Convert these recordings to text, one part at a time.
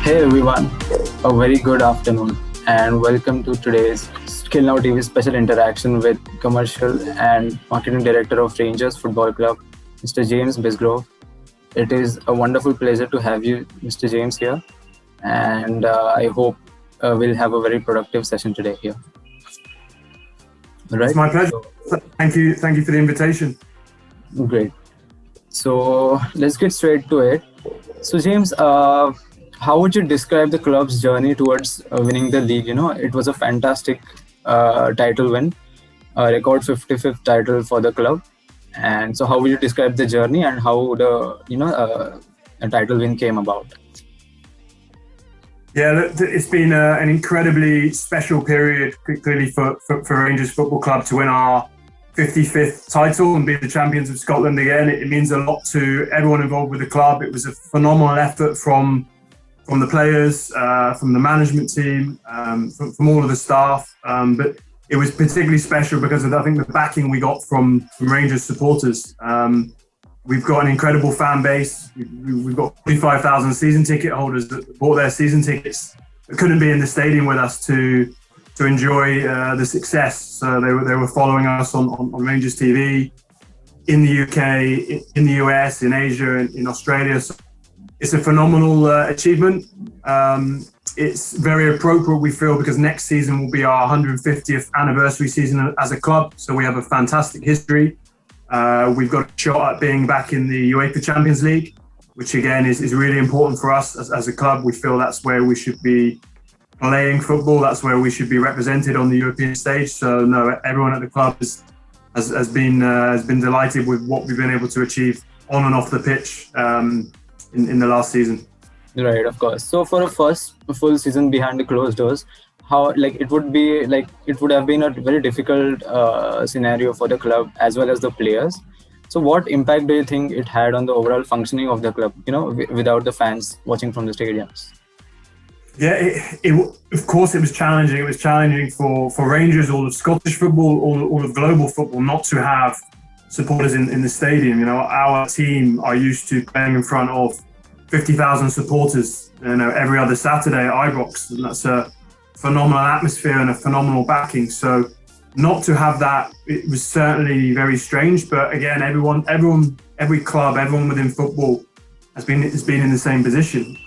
Hey everyone, a very good afternoon and welcome to today's Khel special interaction with Commercial and Marketing Director of Rangers Football Club, Mr. James Bisgrove. It is a wonderful pleasure to have you, Mr. James, here, and I hope we'll have a very productive session today here. Right? It's my pleasure. Thank you for the invitation. Great. So let's get straight to it. So James, how would you describe the club's journey towards winning the league? It was a fantastic title win, a record 55th title for the club. And so how would you describe the journey and how the a title win came about? Yeah, it's been an incredibly special period, clearly for Rangers Football Club to win our 55th title and be the champions of Scotland again. It means a lot to everyone involved with the club. It was a phenomenal effort from the players, from the management team, from all of the staff. But it was particularly special because of, I think, the backing we got from Rangers supporters. We've got an incredible fan base. We've got 45,000 season ticket holders that bought their season tickets that couldn't be in the stadium with us to enjoy the success. So they were following us on Rangers TV in the UK, in the US, in Asia, in Australia. So it's a phenomenal achievement. It's very appropriate, we feel, because next season will be our 150th anniversary season as a club. So we have a fantastic history. We've got a shot at being back in the UEFA Champions League, which again is really important for us as a club. We feel that's where we should be playing football. That's where we should be represented on the European stage. So no, everyone at the club has been delighted with what we've been able to achieve on and off the pitch in the last season. Right, of course. So for a first full season behind the closed doors, it would have been a very difficult scenario for the club as well as the players. So what impact do you think it had on the overall functioning of the club, without the fans watching from the stadiums? Yeah, of course it was challenging. It was challenging for Rangers, all of Scottish football, all of global football, not to have supporters in the stadium. Our team are used to playing in front of 50,000 supporters, every other Saturday at Ibrox, and that's a phenomenal atmosphere and a phenomenal backing. So not to have that, it was certainly very strange. But again, every club, everyone within football has been in the same position.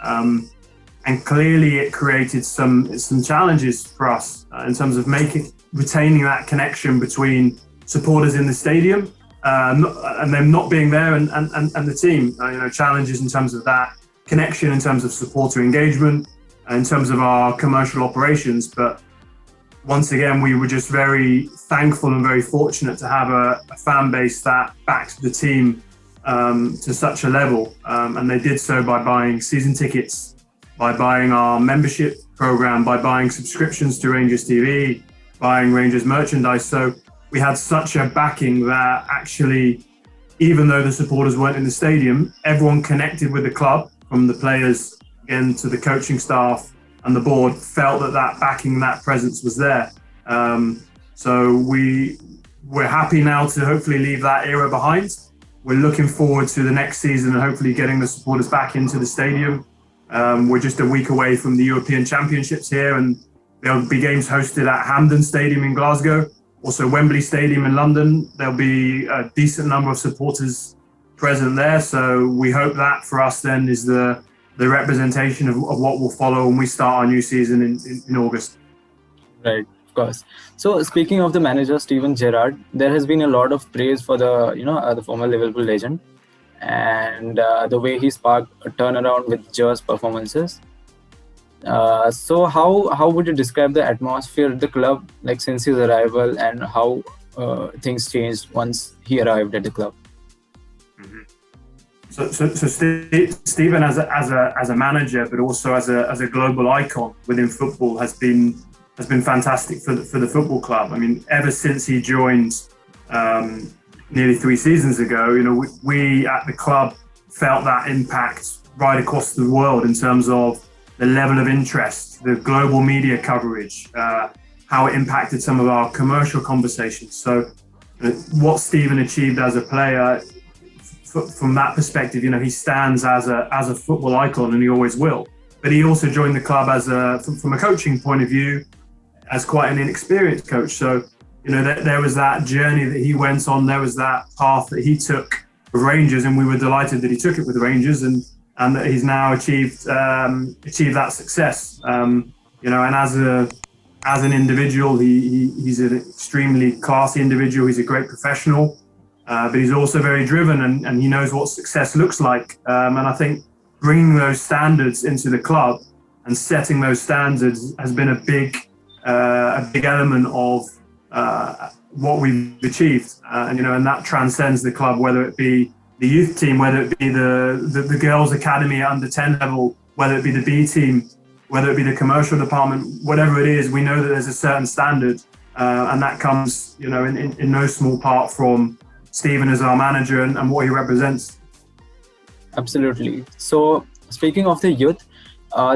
And clearly it created some challenges for us in terms of retaining that connection between supporters in the stadium and them not being there and the team. Challenges in terms of that connection, in terms of supporter engagement, in terms of our commercial operations. But once again, we were just very thankful and very fortunate to have a fan base that backed the team to such a level. And they did so by buying season tickets, by buying our membership program, by buying subscriptions to Rangers TV, buying Rangers merchandise. So we had such a backing that actually, even though the supporters weren't in the stadium, everyone connected with the club, from the players again to the coaching staff and the board, felt that backing, that presence was there. So we're happy now to hopefully leave that era behind. We're looking forward to the next season and hopefully getting the supporters back into the stadium. We're just a week away from the European Championships here, and there'll be games hosted at Hampden Stadium in Glasgow, also Wembley Stadium in London. There'll be a decent number of supporters present there. So we hope that for us then is the representation of what will follow when we start our new season in August. Right, of course. So speaking of the manager, Steven Gerrard, there has been a lot of praise for the former Liverpool legend and the way he sparked a turnaround with Ger's performances. So how would you describe the atmosphere at the club, since his arrival, and how things changed once he arrived at the club? Mm-hmm. So Stephen as a manager, but also as a global icon within football, has been fantastic for the football club. I mean, ever since he joined nearly 3 seasons ago, we at the club felt that impact right across the world in terms of the level of interest, the global media coverage, how it impacted some of our commercial conversations. So what Steven achieved as a player, from that perspective, he stands as a football icon, and he always will. but he also joined the club from a coaching point of view as quite an inexperienced coach. So, there was that journey that he went on. There was that path that he took with Rangers, and we were delighted that he took it with Rangers, and that he's now achieved that success. And as an individual, he's an extremely classy individual. He's a great professional, but he's also very driven, and he knows what success looks like. And I think bringing those standards into the club and setting those standards has been a big element of what we've achieved. And that transcends the club, whether it be the youth team, whether it be the girls' academy at under 10 level, whether it be the B team, whether it be the commercial department, whatever it is, we know that there's a certain standard, and that comes, in no small part from Steven as our manager and what he represents. Absolutely. So speaking of the youth,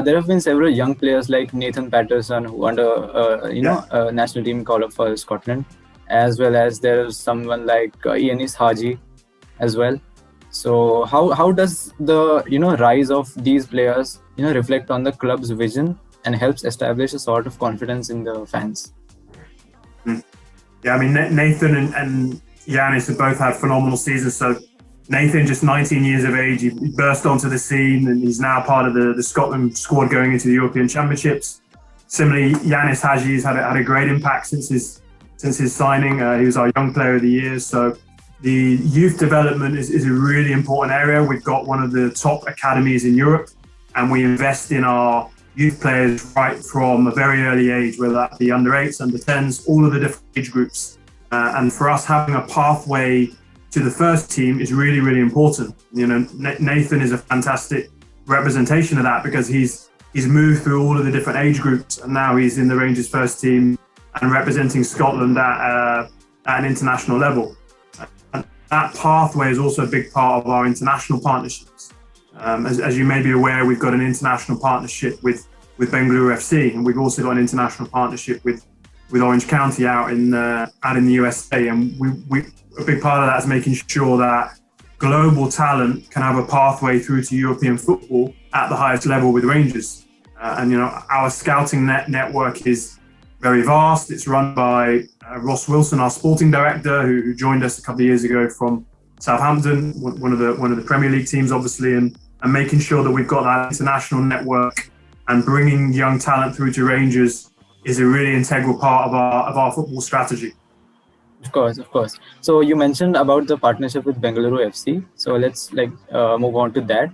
there have been several young players like Nathan Patterson, who under a national team call up for Scotland, as well as there's someone like Ianis Haji as well. So how does the rise of these players reflect on the club's vision and helps establish a sort of confidence in the fans? Yeah, I mean, Nathan and Ianis have both had phenomenal seasons. So Nathan, just 19 years of age, he burst onto the scene, and he's now part of the Scotland squad going into the European Championships. Similarly, Ianis Haji's had a great impact since his signing. He was our Young Player of the Year. So the youth development is a really important area. We've got one of the top academies in Europe, and we invest in our youth players right from a very early age, whether that be under 8s, under 10s, all of the different age groups. And for us, having a pathway to the first team is really, really important. Nathan is a fantastic representation of that, because he's moved through all of the different age groups, and now he's in the Rangers first team and representing Scotland at an international level. And that pathway is also a big part of our international partnerships. As you may be aware, we've got an international partnership with Bengaluru FC, and we've also got an international partnership with Orange County out in the USA. And we a big part of that is making sure that global talent can have a pathway through to European football at the highest level with Rangers. Our scouting network is very vast. It's run by Ross Wilson, our sporting director, who joined us a couple of years ago from Southampton, one of the Premier League teams, obviously, and making sure that we've got that international network and bringing young talent through to Rangers is a really integral part of our football strategy. Of course. So you mentioned about the partnership with Bengaluru FC. So let's move on to that.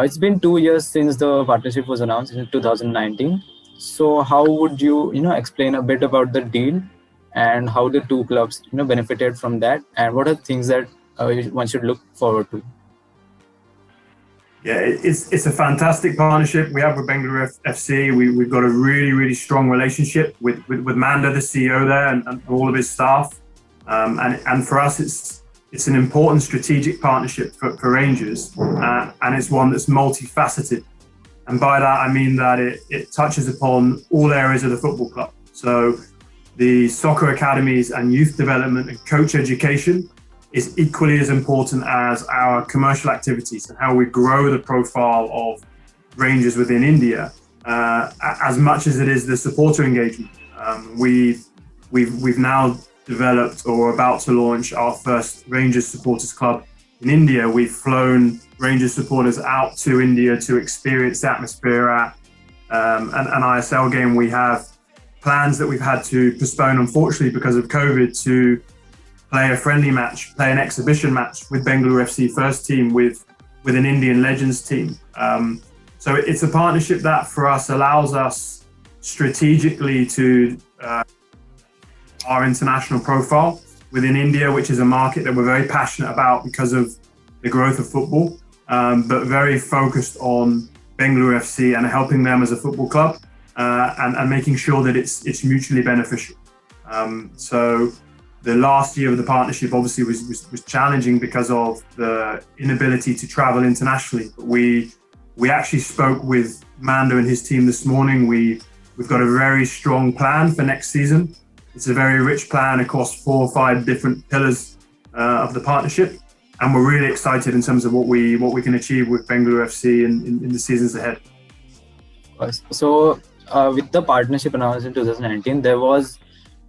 It's been 2 years since the partnership was announced in 2019. So how would you explain a bit about the deal and how the two clubs benefited from that, and what are the things that one should look forward to? Yeah, it's a fantastic partnership we have with Bengaluru FC. We've got a really, really strong relationship with Manda, the CEO there, and all of his staff. And for us, it's an important strategic partnership for Rangers, and it's one that's multifaceted. And by that, I mean that it touches upon all areas of the football club. So the soccer academies and youth development and coach education is equally as important as our commercial activities and how we grow the profile of Rangers within India, as much as it is the supporter engagement. We've now developed or are about to launch our first Rangers supporters club in India. We've flown Rangers supporters out to India to experience the atmosphere at an ISL game. We have plans that we've had to postpone, unfortunately, because of COVID, to play a friendly match, play an exhibition match with Bengaluru FC first team with an Indian Legends team. So it's a partnership that for us allows us strategically to our international profile within India, which is a market that we're very passionate about because of the growth of football, but very focused on Bengaluru FC and helping them as a football club and making sure that it's mutually beneficial. So the last year of the partnership obviously was challenging because of the inability to travel internationally. But we actually spoke with Manda and his team this morning. We've got a very strong plan for next season. It's a very rich plan across 4 or 5 different pillars of the partnership, and we're really excited in terms of what we can achieve with Bengaluru FC in the seasons ahead. course. So, with the partnership announced in 2019, there was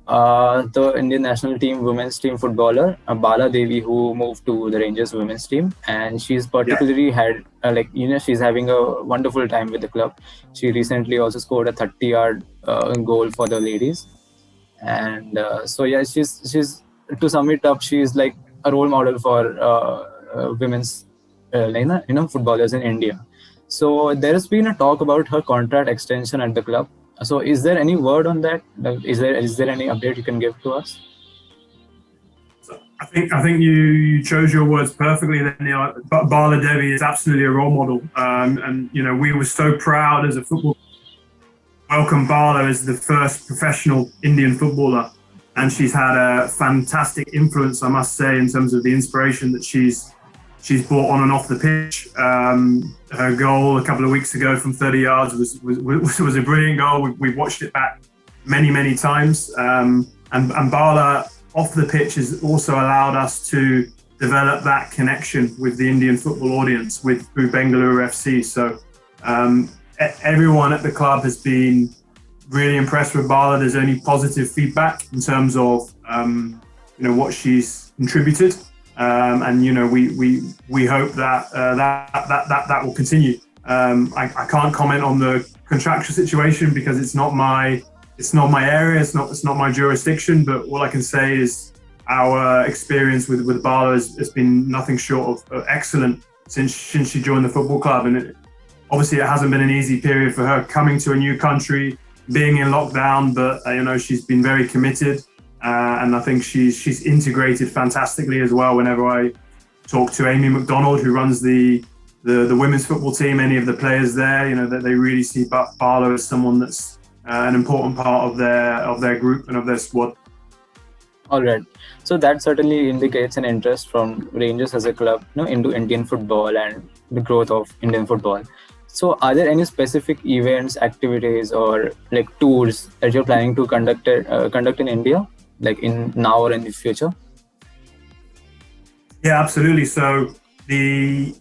the Indian national team women's team footballer Bala Devi, who moved to the Rangers women's team, and she's Yeah. particularly had she's having a wonderful time with the club. She recently also scored a 30-yard goal for the ladies, and so yeah, she's to sum it up, she's like a role model for women's footballers in India. So there has been a talk about her contract extension at the club. So is there any word on that? Is there any update you can give to us? So I think you chose your words perfectly. Then Bala Devi is absolutely a role model, and we were so proud as a football welcome Bala as the first professional Indian footballer, and she's had a fantastic influence, I must say, in terms of the inspiration that she's brought on and off the pitch. Her goal a couple of weeks ago from 30 yards was a brilliant goal. We've watched it back many times, and Bala off the pitch has also allowed us to develop that connection with the Indian football audience through Bengaluru FC. So everyone at the club has been really impressed with Bala. There's only positive feedback in terms of what she's contributed, and we hope that will continue. I can't comment on the contractual situation because it's not my area, it's not my jurisdiction. But all I can say is our experience with Bala has been nothing short of excellent since she joined the football club, and obviously it hasn't been an easy period for her coming to a new country, being in lockdown, but she's been very committed, and I think she's integrated fantastically as well. Whenever I talk to Amy McDonald, who runs the women's football team, any of the players there, that they really see Bala as someone that's an important part of their group and of their squad. All right. So that certainly indicates an interest from Rangers as a club, into Indian football and the growth of Indian football. So are there any specific events, activities, or like tours that you're planning to conduct in India, like in now or in the future? Yeah, absolutely. So the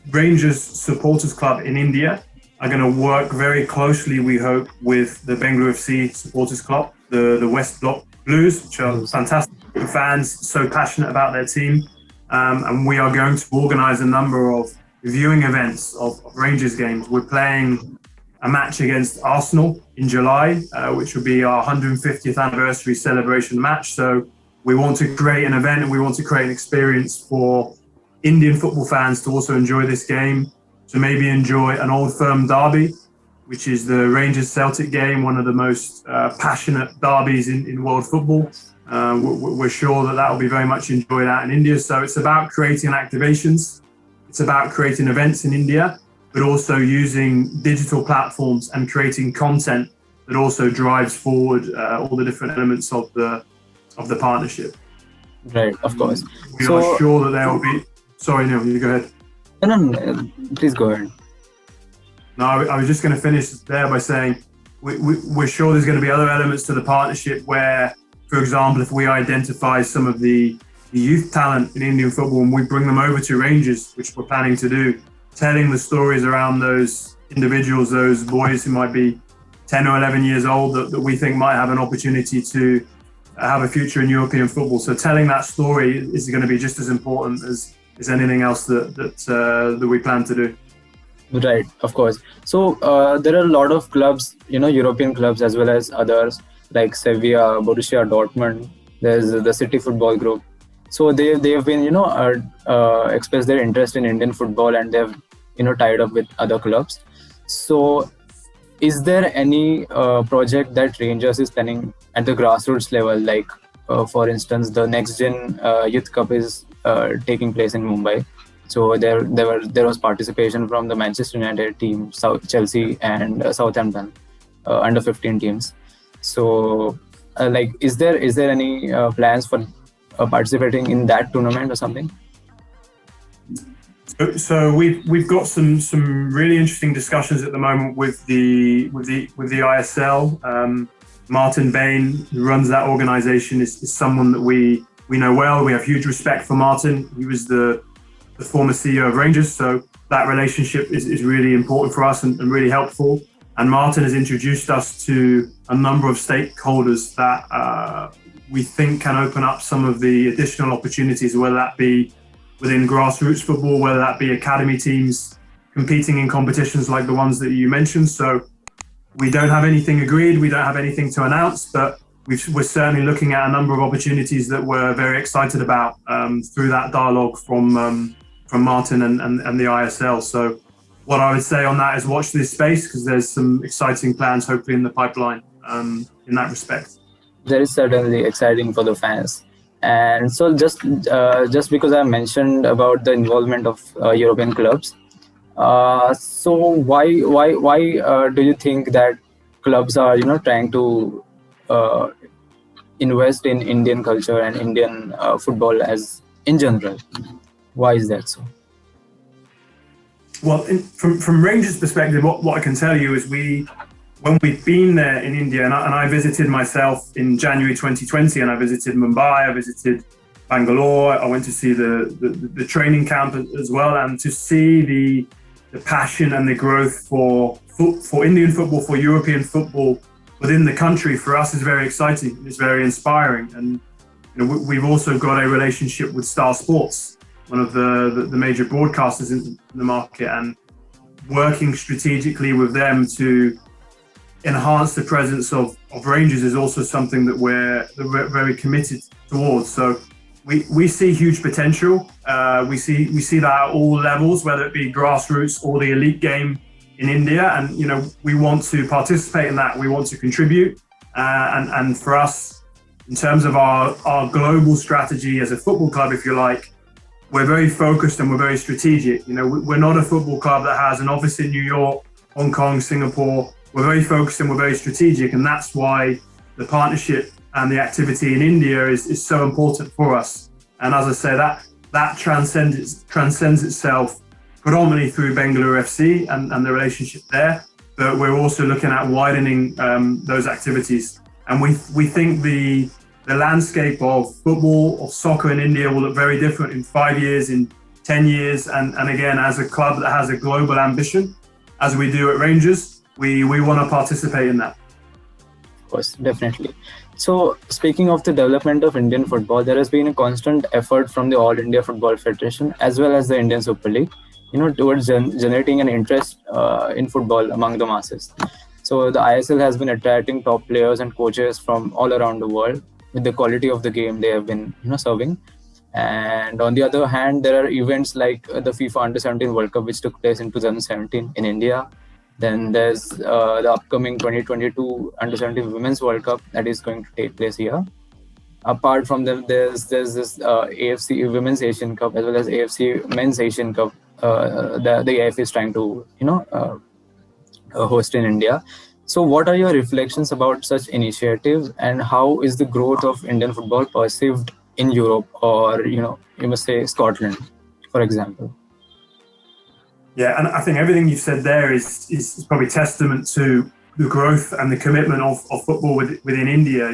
Rangers Supporters Club in India are going to work very closely, we hope, with the Bengaluru FC Supporters Club, the West Block Blues, which are fantastic fans, so passionate about their team. And we are going to organise a number of viewing events of Rangers games. We're playing a match against Arsenal in July, which will be our 150th anniversary celebration match. So we want to create an event and we want to create an experience for Indian football fans to also enjoy this game, to maybe enjoy an Old Firm derby, which is the Rangers-Celtic game, one of the most passionate derbies in world football. We're sure that will be very much enjoyed out in India. So it's about creating activations. It's about creating events in India, but also using digital platforms and creating content that also drives forward all the different elements of the partnership. Right, of course. We are sure that there will be... Sorry, Neil, you go ahead. No, please go ahead. No, I was just going to finish there by saying we're sure there's going to be other elements to the partnership where, for example, if we identify some of the youth talent in Indian football and we bring them over to Rangers, which we're planning to do, telling the stories around those individuals, those boys who might be 10 or 11 years old that we think might have an opportunity to have a future in European football. So telling that story is going to be just as important as anything else that we plan to do. Right, of course. So there are a lot of clubs, European clubs as well as others like Sevilla, Borussia Dortmund. There's the City Football Group. So they have been expressed their interest in Indian football, and they've tied up with other clubs. So is there any project that Rangers is planning at the grassroots level, like for instance the Next Gen Youth Cup is taking place in Mumbai? So there was participation from the Manchester United team, Chelsea, and Southampton under 15 teams. So is there any plans for participating in that tournament or something? So we've got some really interesting discussions at the moment with the ISL. Martin Bain, who runs that organisation, is someone that we know well. We have huge respect for Martin. He was the former CEO of Rangers, so that relationship is really important for us and really helpful. And Martin has introduced us to a number of stakeholders that we think can open up some of the additional opportunities, whether that be within grassroots football, whether that be academy teams competing in competitions like the ones that you mentioned. So we don't have anything agreed, we don't have anything to announce, but we're certainly looking at a number of opportunities that we're very excited about through that dialogue from Martin and the ISL. So what I would say on that is watch this space, because there's some exciting plans hopefully in the pipeline in that respect. That is certainly exciting for the fans. And so just because I mentioned about the involvement of European clubs, so why do you think that clubs are trying to invest in Indian culture and Indian football as in general? Why is that so? Well, from Rangers' perspective, what I can tell you is when we've been there in India, and I visited myself in January 2020, and I visited Mumbai, I visited Bangalore, I went to see the training camp as well, and to see the passion and the growth for Indian football, for European football within the country, for us is very exciting. It's very inspiring, and we've also got a relationship with Star Sports, one of the major broadcasters in the market, and working strategically with them to enhance the presence of Rangers is also something that we're very committed towards. So we see huge potential. We see that at all levels, whether it be grassroots or the elite game in India, and we want to participate in that. We want to contribute, and for us, in terms of our global strategy as a football club, if you like, we're very focused and we're very strategic. We're not a football club that has an office in New York, Hong Kong, Singapore. We're very focused and we're very strategic, and that's why the partnership and the activity in India is so important for us. And as I say, that transcends itself predominantly through Bengaluru FC and the relationship there. But we're also looking at widening those activities. And we think the landscape of football, of soccer in India will look very different in 5 years, in 10 years. And again, as a club that has a global ambition, as we do at Rangers, we want to participate in that. Of course, definitely. So speaking of the development of Indian football, there has been a constant effort from the All India Football Federation as well as the Indian Super League, towards generating an interest in football among the masses. So the ISL has been attracting top players and coaches from all around the world with the quality of the game they have been serving. And on the other hand, there are events like the FIFA Under-17 World Cup, which took place in 2017 in India. Then there's the upcoming 2022 Under-17 Women's World Cup that is going to take place here. Apart from them, there's this AFC Women's Asian Cup as well as AFC Men's Asian Cup. The AF is trying to host in India. So what are your reflections about such initiatives, and how is the growth of Indian football perceived in Europe, or you must say Scotland, for example? Yeah, and I think everything you've said there is probably testament to the growth and the commitment of football within India.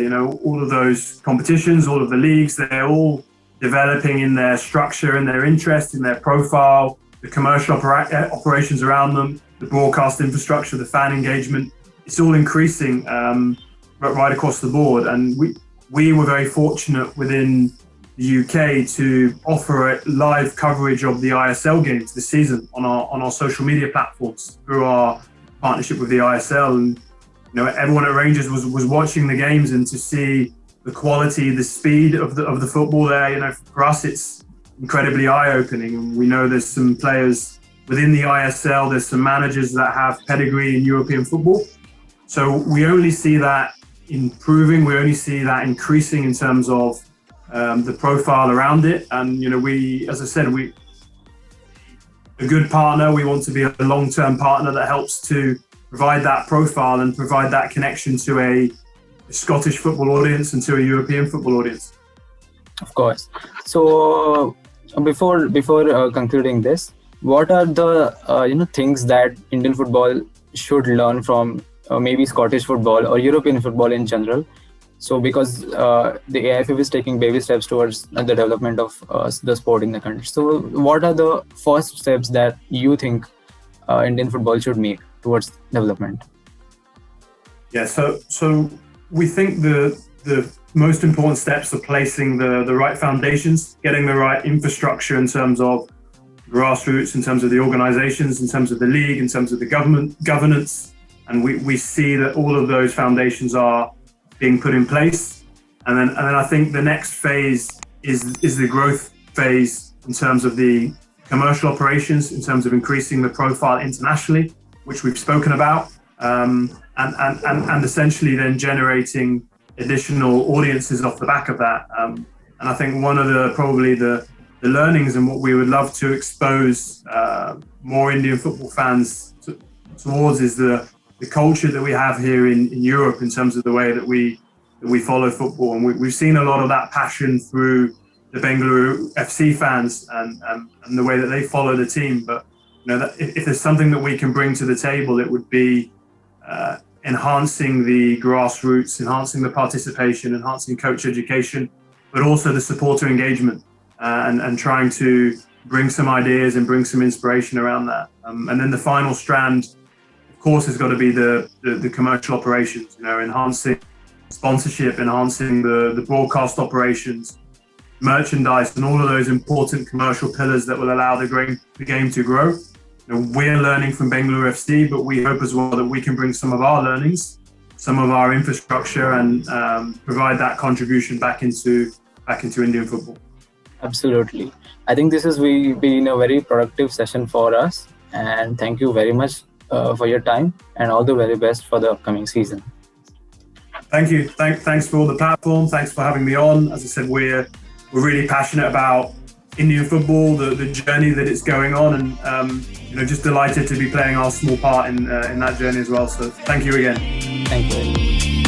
All of those competitions, all of the leagues, they're all developing in their structure, in their interest, in their profile, the commercial operations around them, the broadcast infrastructure, the fan engagement. It's all increasing right across the board. And we were very fortunate within the UK to offer a live coverage of the ISL games this season on our social media platforms through our partnership with the ISL. And everyone at Rangers was watching the games, and to see the quality, the speed of the football there, for us it's incredibly eye-opening. And we know there's some players within the ISL, there's some managers that have pedigree in European football. So we only see that improving, we only see that increasing in terms of the profile around it. And we, as I said, a good partner. We want to be a long-term partner that helps to provide that profile and provide that connection to a Scottish football audience and to a European football audience. Of course. So before concluding this, what are the things that Indian football should learn from maybe Scottish football or European football in general, So because the AIFF is taking baby steps towards the development of the sport in the country. So what are the first steps that you think Indian football should make towards development? Yeah, so we think the most important steps are placing the right foundations, getting the right infrastructure in terms of grassroots, in terms of the organizations, in terms of the league, in terms of the governance. And we see that all of those foundations are being put in place. And then I think the next phase is the growth phase in terms of the commercial operations, in terms of increasing the profile internationally, which we've spoken about, and essentially then generating additional audiences off the back of that. And I think one of the learnings and what we would love to expose more Indian football fans towards is the culture that we have here in Europe in terms of the way that we follow football. And we've seen a lot of that passion through the Bengaluru FC fans and the way that they follow the team. But that if there's something that we can bring to the table, it would be enhancing the grassroots, enhancing the participation, enhancing coach education, but also the supporter engagement and trying to bring some ideas and bring some inspiration around that. And then the final strand, of course, has got to be the commercial operations, enhancing sponsorship, enhancing the broadcast operations, merchandise, and all of those important commercial pillars that will allow the game to grow. We're learning from Bengaluru FC, but we hope as well that we can bring some of our learnings, some of our infrastructure, and provide that contribution back into Indian football. Absolutely. I think this has been a very productive session for us, and thank you very much for your time, and all the very best for the upcoming season. Thank you. Thanks for the platform. Thanks for having me on. As I said, we're really passionate about Indian football, the journey that it's going on, and just delighted to be playing our small part in that journey as well. So thank you again. Thank you.